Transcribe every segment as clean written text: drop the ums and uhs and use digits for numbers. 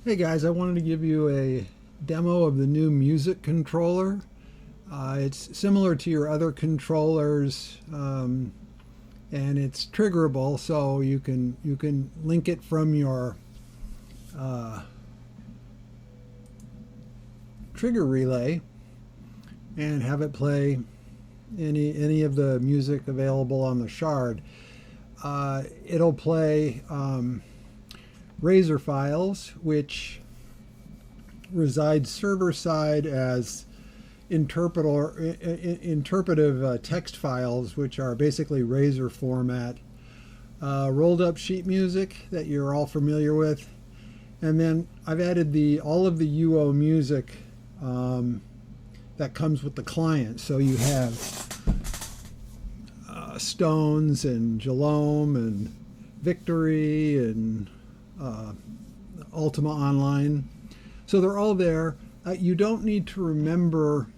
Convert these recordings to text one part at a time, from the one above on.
Hey guys, I wanted to give you a demo of the new music controller. It's similar to your other controllers, and it's triggerable, so you can link it from your uh, trigger relay and have it play any of the music available on the shard. It'll play Razor files, which reside server side as interpretive text files, which are basically Razor format. Rolled up sheet music that you're all familiar with, and then I've added all of the UO music that comes with the client. So you have Stones and Jalome and Victory and Ultima Online. So they're all there. You don't need to remember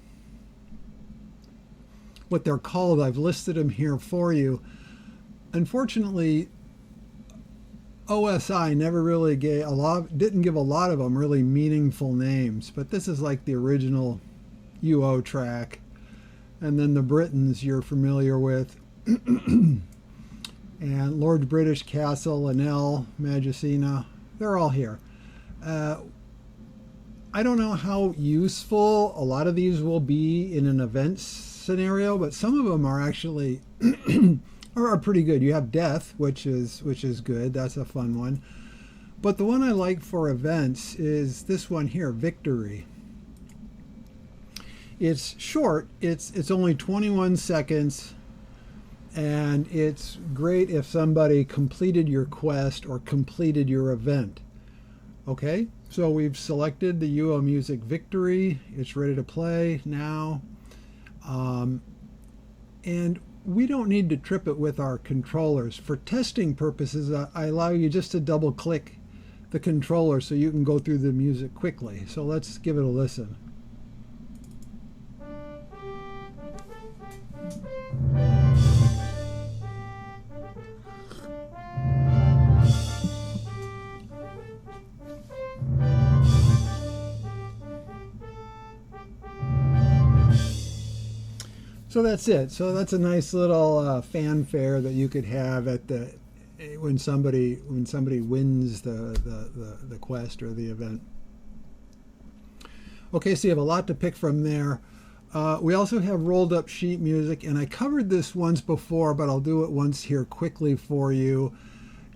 what they're called. I've listed them here for you. Unfortunately, OSI never really didn't give a lot of them really meaningful names, but this is like the original UO track. And then the Britons you're familiar with. And Lord British Castle, Linnell, Magicina, they're all here. I don't know how useful a lot of these will be in an event scenario, but some of them are actually are pretty good. You have Death, which is good. That's a fun one. But the one I like for events is this one here, Victory. It's short. It's only 21 seconds. And it's great if somebody completed your quest or completed your event. Okay, so we've selected the UO Music Victory. It's ready to play now. And we don't need to trip it with our controllers. For testing purposes, I allow you just to double click the controller so you can go through the music quickly. So let's give it a listen. So that's it. So that's a nice little fanfare that you could have at when somebody wins the quest or the event. Okay, so you have a lot to pick from there. We also have rolled up sheet music, and I covered this once before, but I'll do it once here quickly for you.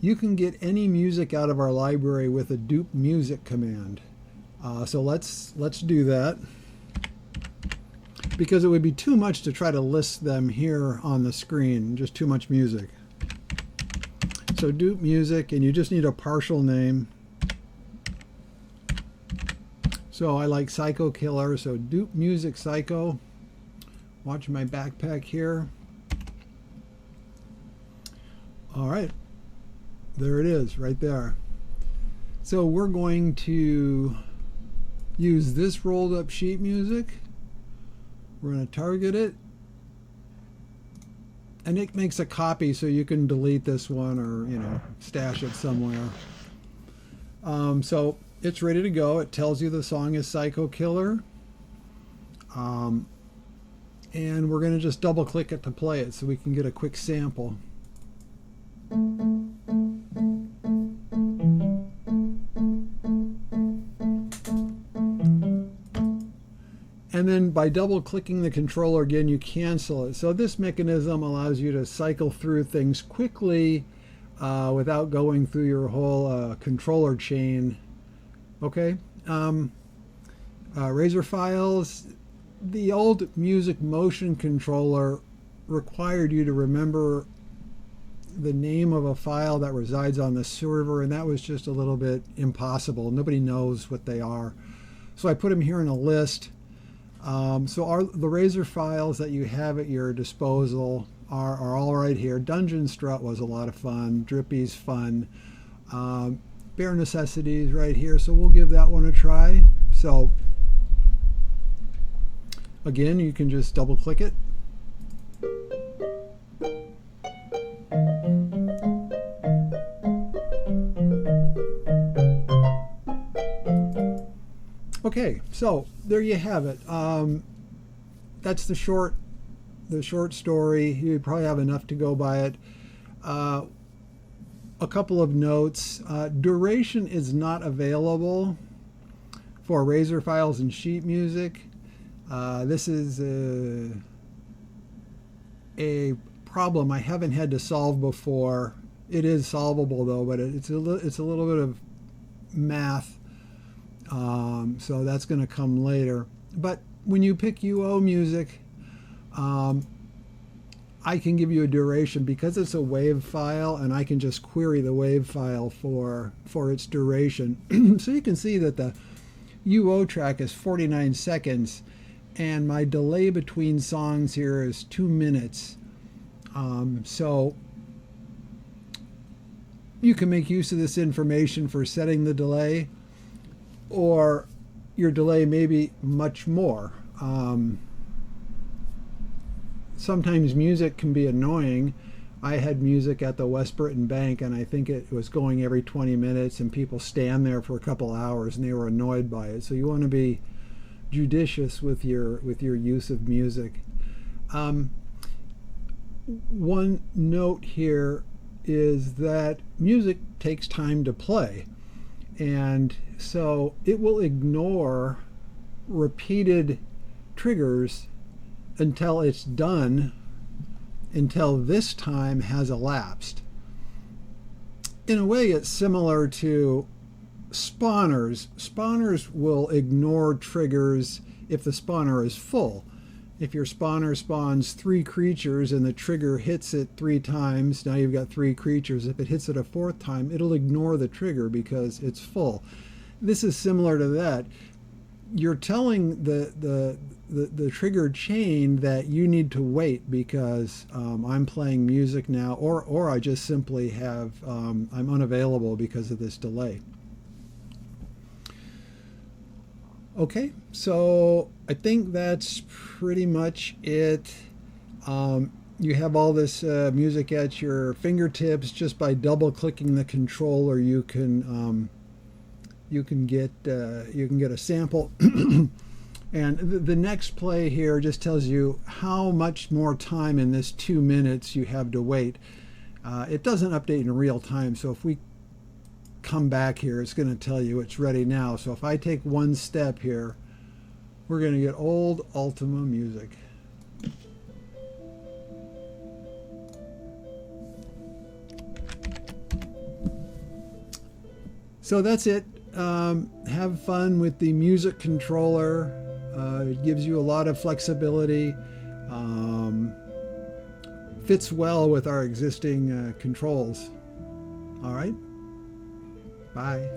You can get any music out of our library with a dupe music command. So let's do that, because it would be too much to try to list them here on the screen, just too much music. So dupe music, and you just need a partial name. So I like Psycho Killer, so dupe music Psycho. Watch my backpack here. All right, there it is right there. So we're going to use this rolled up sheet music. We're going to target it, and it makes a copy so you can delete this one or stash it somewhere. So it's ready to go. It tells you the song is Psycho Killer, and we're going to just double click it to play it so we can get a quick sample. And then by double clicking the controller again, you cancel it. So this mechanism allows you to cycle through things quickly without going through your whole controller chain. Okay. Razor files. The old Music Motion controller required you to remember the name of a file that resides on the server, and that was just a little bit impossible. Nobody knows what they are. So I put them here in a list. So the Razor files that you have at your disposal are all right here. Dungeon Strut was a lot of fun. Drippy's fun. Bare Necessities right here. So we'll give that one a try. So again, you can just double click it. Okay, so there you have it. That's the short story. You probably have enough to go by it. A couple of notes. Duration is not available for Razor files and sheet music. This is a problem I haven't had to solve before. It is solvable though, but it's a little bit of math, so that's going to come later. But when you pick UO music, I can give you a duration because it's a WAV file, and I can just query the WAV file for its duration. So you can see that the UO track is 49 seconds, and my delay between songs here is 2 minutes. So you can make use of this information for setting the delay, or your delay may be much more. Sometimes music can be annoying. I had music at the West Britain Bank, and I think it was going every 20 minutes, and people stand there for a couple hours, and they were annoyed by it. So you want to be judicious with your use of music. One note here is that music takes time to play, and so it will ignore repeated triggers until it's done, until this time has elapsed. In a way, it's similar to spawners. Spawners will ignore triggers if the spawner is full. If your spawner spawns 3 creatures and the trigger hits it 3 times, now you've got 3 creatures. If it hits it a 4th time, it'll ignore the trigger because it's full. This is similar to that. You're telling the trigger chain that you need to wait because I'm playing music now, or I just simply have I'm unavailable because of this delay. Okay, so I think that's pretty much it. You have all this music at your fingertips. Just by double clicking the controller, you can get a sample. And the next play here just tells you how much more time in this 2 minutes you have to wait. It doesn't update in real time, so if we come back here, it's going to tell you it's ready now. So if I take one step here, we're going to get old Ultima music. So that's it. Have fun with the music controller. It gives you a lot of flexibility. Fits well with our existing controls. All right. Bye.